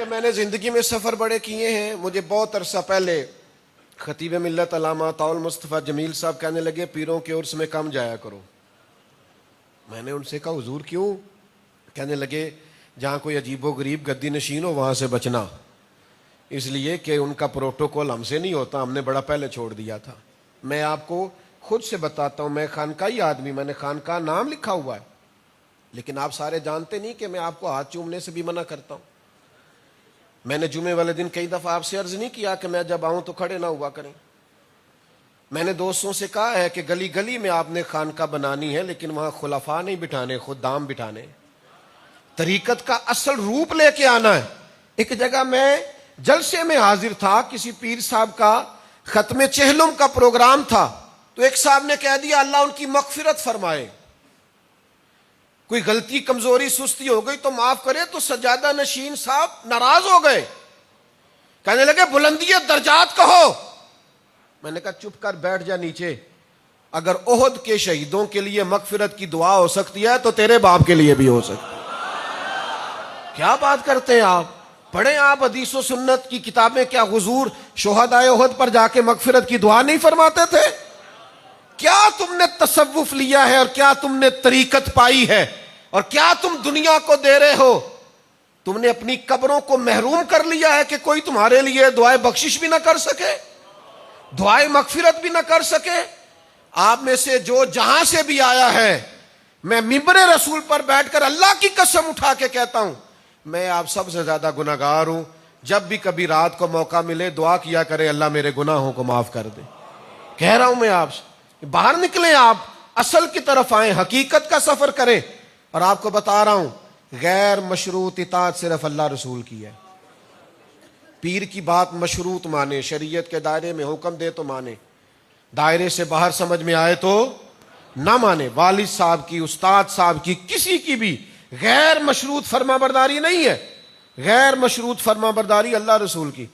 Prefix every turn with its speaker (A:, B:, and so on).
A: کہ میں نے زندگی میں سفر بڑے کیے ہیں. مجھے بہت عرصہ پہلے خطیب ملت علامہ عطاء المصطفیٰ جمیل صاحب کہنے لگے پیروں کے عرس میں کم جایا کرو. میں نے ان سے کہا حضور کیوں؟ کہنے لگے جہاں کوئی عجیب و غریب گدی نشین ہو وہاں سے بچنا، اس لیے کہ ان کا پروٹوکول ہم سے نہیں ہوتا، ہم نے بڑا پہلے چھوڑ دیا تھا. میں آپ کو خود سے بتاتا ہوں، میں خانقاہی آدمی، میں نے خانقاہ نام لکھا ہوا ہے، لیکن آپ سارے جانتے نہیں کہ میں آپ کو ہاتھ چومنے سے بھی منع کرتا ہوں. میں نے جمعے والے دن کئی دفعہ آپ سے عرض نہیں کیا کہ میں جب آؤں تو کھڑے نہ ہوا کریں. میں نے دوستوں سے کہا ہے کہ گلی گلی میں آپ نے خانقاہ بنانی ہے، لیکن وہاں خلفاء نہیں بٹھانے، خدام بٹھانے. طریقت کا اصل روپ لے کے آنا ہے. ایک جگہ میں جلسے میں حاضر تھا، کسی پیر صاحب کا ختم چہلم کا پروگرام تھا، تو ایک صاحب نے کہہ دیا اللہ ان کی مغفرت فرمائے. کوئی غلطی کمزوری سستی ہو گئی تو معاف کرے، تو سجادہ نشین صاحب ناراض ہو گئے، کہنے لگے بلندیت درجات کہو. میں نے کہا چپ کر بیٹھ جا نیچے. اگر احد کے شہیدوں کے لیے مغفرت کی دعا ہو سکتی ہے تو تیرے باپ کے لیے بھی ہو سکتی ہے. کیا بات کرتے ہیں آپ؟ پڑھیں آپ حدیث و سنت کی کتابیں. کیا حضور شہدائے احد پر جا کے مغفرت کی دعا نہیں فرماتے تھے؟ کیا تم نے تصوف لیا ہے اور کیا تم نے طریقت پائی ہے اور کیا تم دنیا کو دے رہے ہو؟ تم نے اپنی قبروں کو محروم کر لیا ہے کہ کوئی تمہارے لیے دعائے بخشش بھی نہ کر سکے، دعائے مغفرت بھی نہ کر سکے. آپ میں سے جو جہاں سے بھی آیا ہے، میں منبر رسول پر بیٹھ کر اللہ کی قسم اٹھا کے کہتا ہوں میں آپ سب سے زیادہ گناہگار ہوں. جب بھی کبھی رات کو موقع ملے دعا کیا کریں اللہ میرے گناہوں کو معاف کر دے. کہہ رہا ہوں میں آپ سے، باہر نکلیں، آپ اصل کی طرف آئیں، حقیقت کا سفر کریں. اور آپ کو بتا رہا ہوں غیر مشروط اطاعت صرف اللہ رسول کی ہے. پیر کی بات مشروط مانے، شریعت کے دائرے میں حکم دے تو مانے، دائرے سے باہر سمجھ میں آئے تو نہ مانے. والد صاحب کی، استاد صاحب کی، کسی کی بھی غیر مشروط فرما برداری نہیں ہے. غیر مشروط فرما برداری اللہ رسول کی.